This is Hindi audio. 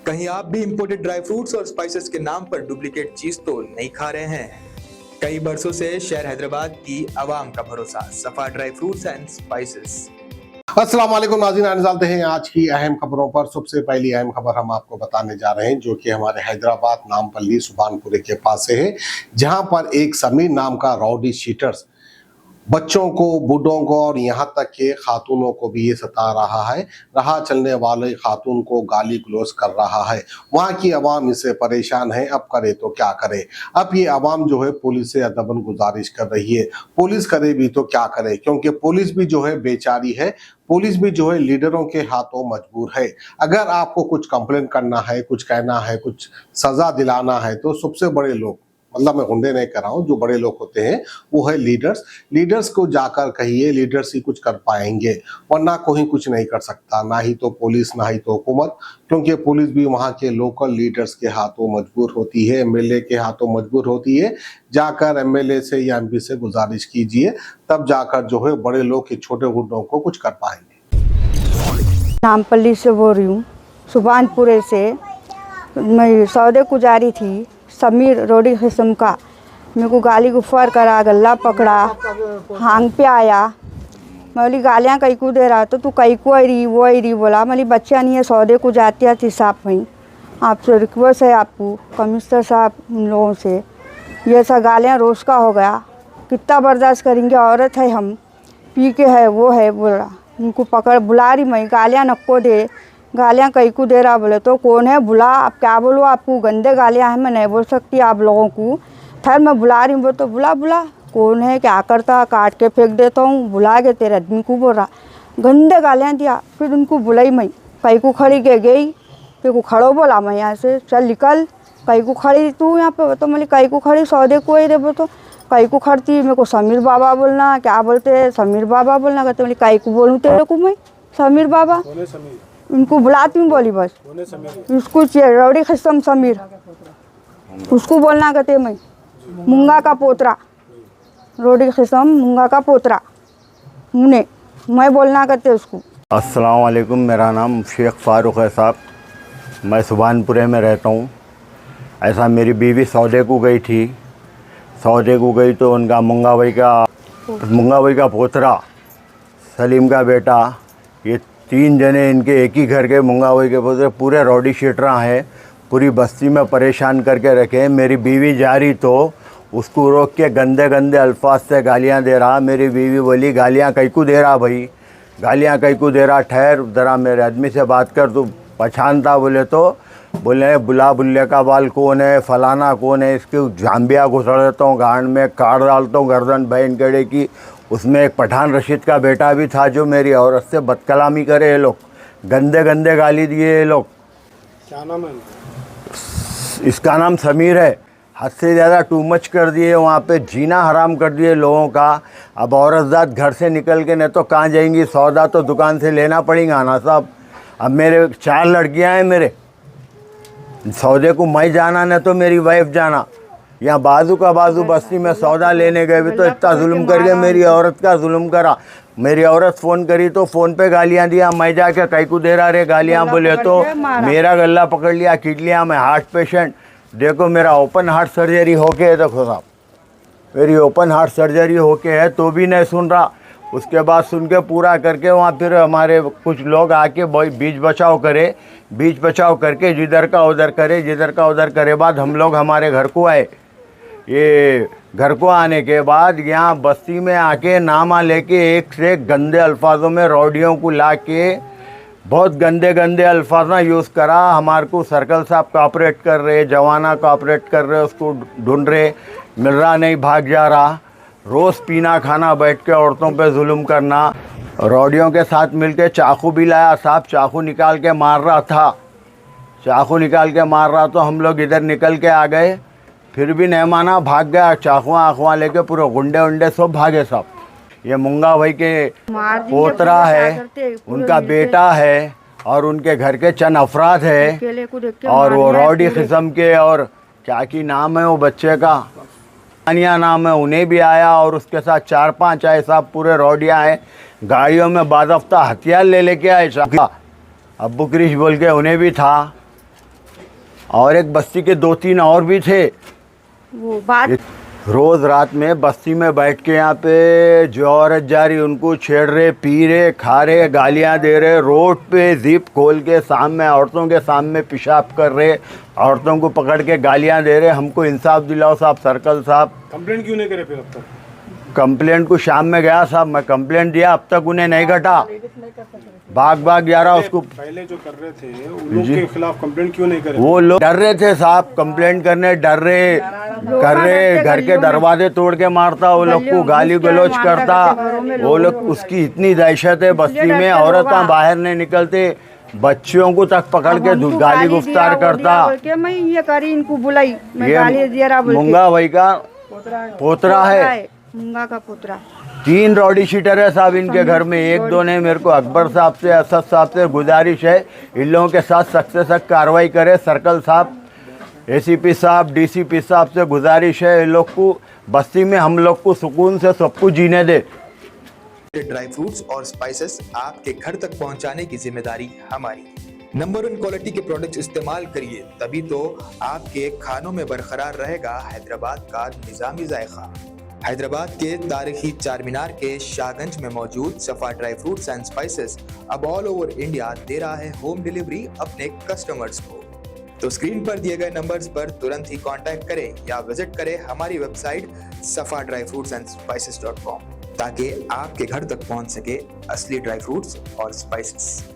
कहीं आप भी इंपोर्टेड ड्राई फ्रूट्स और स्पाइसेस के नाम पर डुप्लीकेट चीज तो नहीं खा रहे हैं? कई बरसों से शहर हैदराबाद की आवाम का भरोसा सफा ड्राई फ्रूट्स एंड स्पाइसेस। अस्सलाम वालेकुम नाज़रीन, आने जाते हैं आज की अहम खबरों पर। सबसे पहली अहम खबर हम आपको बताने जा रहे हैं जो कि हमारे हैदराबाद नामपल्ली सुभानपुरे के पास से है, जहां पर एक समीर नाम का राउडी शीटर्स बच्चों को, बूढ़ों को और यहाँ तक के खातूनों को भी ये सता रहा है। राह चलने वाले खातून को गाली गलौज कर रहा है। वहाँ की आवाम इससे परेशान है, अब करे तो क्या करे। अब ये आवाम जो है पुलिस से अदबन गुजारिश कर रही है। पुलिस करे भी तो क्या करे, क्योंकि पुलिस भी जो है बेचारी है। पुलिस भी जो है लीडरों के हाथों मजबूर है। अगर आपको कुछ कंप्लेन करना है, कुछ कहना है, कुछ सजा दिलाना है, तो सबसे बड़े लोग, मतलब मैं गुंडे नहीं कर रहा हूँ, जो बड़े लोग होते हैं वो है लीडर्स। लीडर्स को जाकर कहिए, लीडर्स ही कुछ कर पाएंगे, वरना कोई कुछ नहीं कर सकता, ना ही तो पुलिस, ना ही तो हुकूमत, क्योंकि पुलिस भी वहाँ के लोकल लीडर्स के हाथों मजबूर होती है, एमएलए के हाथों मजबूर होती है। जाकर एमएलए से या एमपी से गुजारिश कीजिए, तब जाकर जो है बड़े लोग के छोटे गुंडों को कुछ कर पाएंगे। नामपल्ली से बोल रही हूँ, सुभानपुरे से। मैं सौदे को जा रही थी, समीर रोडी किस्म का मेरे को गाली गुफ्फार करा, गला पकड़ा, हांग पे आया। मैं बोली गालियाँ कई को दे रहा, तो तू कई को आई रही, वो आई रही। बोला मैं बच्चा नहीं है, सौदे को जाती आती साहब, वहीं आपसे रिक्वेस्ट है आपको, कमिश्नर साहब, उन लोगों से ये सब गालियाँ रोज़ का हो गया, कितना बर्दाश्त करेंगे, औरत है हम, पी के है वो है। बोला उनको पकड़ बुला रही, मैं गालियाँ नको दे, गालियाँ कई को दे रहा। बोले तो कौन है, बुला, आप क्या बोलो, आपको गंदे गालियाँ हैं, मैं नहीं बोल सकती आप लोगों को। खैर मैं बुला रही हूँ, बोल तो बुला बुला, कौन है, क्या करता, काट के फेंक देता हूँ। बुला के तेरे आदमी को बोल रहा, गंदे गालियाँ दिया। फिर उनको बुलाई, मैं कई को खड़ी के गई, फिर को खड़ो, बोला मैं यहाँ से चल निकल। कई को खड़ी तू यहाँ पे, तो मैं कई को खड़ी, सौदे को दे, बोल तो कई को खड़ती। मेरे को समीर बाबा बोलना, क्या बोलते हैं, समीर बाबा बोलना। कहते बोली कई को बोलूँ तेरे को मैं, समीर बाबा, उनको बुलाती हूँ। बोली बस उसको रौड़ी खिस्म समीर, उसको बोलना कहते मैं, मुंगा का पोतरा, रौड़ी खिस्म मुंगा का पोतरा, मुने मैं बोलना कहते उसको। अस्सलाम वालेकुम, मेरा नाम शेख फारूक है साहब, मैं सुभानपुरे में रहता हूँ। ऐसा मेरी बीवी सौदे को गई थी, सौदे को गई तो उनका मुंगा भाई का पोतरा, सलीम का बेटा, ये 3 जने इनके एक ही घर के मुंगा भाई के पोतरे, पूरे रौडी शीटरा हैं, पूरी बस्ती में परेशान करके रखे। मेरी बीवी जा रही तो उसको रोक के गंदे गंदे अल्फाज से गालियां दे रहा। मेरी बीवी बोली गालियां कई को दे रहा भाई, गालियां कई को दे रहा, ठहर ज़रा मेरे आदमी से बात कर, तू पहचानता। बोले तो बोले बुला, बुल्ले का बाल कौन है, फलाना कौन है, इसके जाम्बिया घुसड़ देता हूँ, गांड में काट डालता हूँ गर्दन बहन कड़े की। उसमें एक पठान रशीद का बेटा भी था जो मेरी औरत से बदकलामी करे। ये लोग गंदे गंदे गाली दिए। ये लोग, क्या नाम है इसका नाम समीर है। हद से ज़्यादा टू मच कर दिए, वहाँ पे जीना हराम कर दिए लोगों का। अब औरतजात घर से निकल के नहीं तो कहाँ जाएंगी, सौदा तो दुकान से लेना पड़ेगा ना साहब। अब मेरे 4 लड़कियाँ हैं, मेरे सौदे को मैं जाना नहीं तो मेरी वाइफ जाना। यहाँ बाजू का बाजू बस्ती में सौदा लेने गए भी तो इतना जुल्म करके मेरी औरत का जुल्म करा। मेरी औरत फ़ोन करी तो फ़ोन पे गालियाँ दिया, मैं जाके कई को दे रहा रे गालियाँ। बोले तो मेरा गला पकड़ लिया, खींच लिया। मैं हार्ट पेशेंट, देखो मेरा ओपन हार्ट सर्जरी होके है, देखो साहब मेरी ओपन हार्ट सर्जरी होके है, तो भी नहीं सुन रहा। उसके बाद सुन के पूरा करके वहाँ फिर हमारे कुछ लोग आके बीच बचाव करे, बीच बचाव करके जिधर का उधर करे, जिधर का उधर करे। बाद हम लोग हमारे घर को आए। ये घर को आने के बाद यहाँ बस्ती में आके नामा लेके एक से एक गंदे अल्फाजों में रौडियों को ला के बहुत गंदे गंदे अल्फाज यूज़ करा। हमारे को सर्कल साहब कोऑपरेट कर रहे, जवाना कोऑपरेट कर रहे, उसको ढूंढ रहे, मिल रहा नहीं, भाग जा रहा। रोज़ पीना खाना बैठ के औरतों पे जुल्म करना। रौडियों के साथ मिलके चाकू भी लाया साहब, चाकू निकाल के मार रहा था, चाकू निकाल के मार रहा। तो हम लोग इधर निकल के आ गए, फिर भी नहीं माना, भाग गया। चाकुआँ आँखुआँ लेके पूरे गुंडे उंडे सब भागे साहब। ये मुंगा भाई के पोतरा है, उनका बेटा है और उनके घर के चंद अफराद है, और वो रौडी किस्म के, और क्या की नाम है वो बच्चे का, आनिया नाम है, उन्हें भी आया। और उसके साथ 4-5 आए साहब, पूरे रौडिया हैं। गाड़ियों में बाज़ाब्ता हथियार ले लेके आए साहब। अब्बू क्रिश बोल के उन्हें भी था। और एक बस्ती के 2-3 और भी थे। वो बात रोज रात में बस्ती में बैठ के यहाँ पे जो औरत जा रही उनको छेड़ रहे, पी रहे, खा रहे, गालियाँ दे रहे, रोड पे जिप खोल के सामने औरतों के सामने पेशाब कर रहे, औरतों को पकड़ के गालियाँ दे रहे। हमको इंसाफ दिलाओ साहब, सर्कल साहब। कंप्लेंट क्यों नहीं करे फिर अब तक? कंप्लेंट को शाम में गया साहब, मैं कंप्लेंट दिया, अब तक उन्हें नहीं घटा। भाग जा रहा उसको। पहले जो कर रहे थे उन लोग के खिलाफ कंप्लेंट क्यों नहीं करे? वो लोग डर रहे थे साहब, कंप्लेंट करने डर रहे, कर रहे, घर के दरवाजे तोड़ के मारता, वो लोग को गाली गलौज करता। वो लोग, उसकी इतनी दहशत है बस्ती में, औरतें बाहर नहीं निकलते, बच्चियों को तक पकड़ के गाली गुफ्तार करता। मैं ये करी, इनको बुलाई, मैं गाली दिया बोल के। मुंगा भाई का पोतरा है, मुंगा का पोतरा। 3 रॉडी शीटर है साहब इनके घर में, 1-2 नहीं। मेरे को अकबर साहब से, असद साहब से गुजारिश है, इन लोगों के साथ सख्त से सख्त कार्रवाई करे। सर्कल साहब, एसीपी साहब, डीसीपी साहब से गुजारिश है, इन लोग को बस्ती में हम लोग को सुकून से सब कुछ जीने दे। ड्राई फ्रूट्स और स्पाइसेस आपके घर तक पहुंचाने की जिम्मेदारी हमारी। नंबर 1 क्वालिटी के प्रोडक्ट्स इस्तेमाल करिए, तभी तो आपके खानों में बरकरार रहेगा हैदराबाद का निजामी जायका। हैदराबाद के तारीखी चार मीनार के शाहगंज में मौजूद सफा ड्राई फ्रूट्स एंड स्पाइसेस अब ऑल ओवर इंडिया दे रहा है होम डिलीवरी अपने कस्टमर्स को। तो स्क्रीन पर दिए गए नंबर्स पर तुरंत ही कांटेक्ट करें या विजिट करें हमारी वेबसाइट safadryfruitsandsspices.com ताकि आपके घर तक पहुंच सके असली ड्राई फ्रूट्स और स्पाइसेस।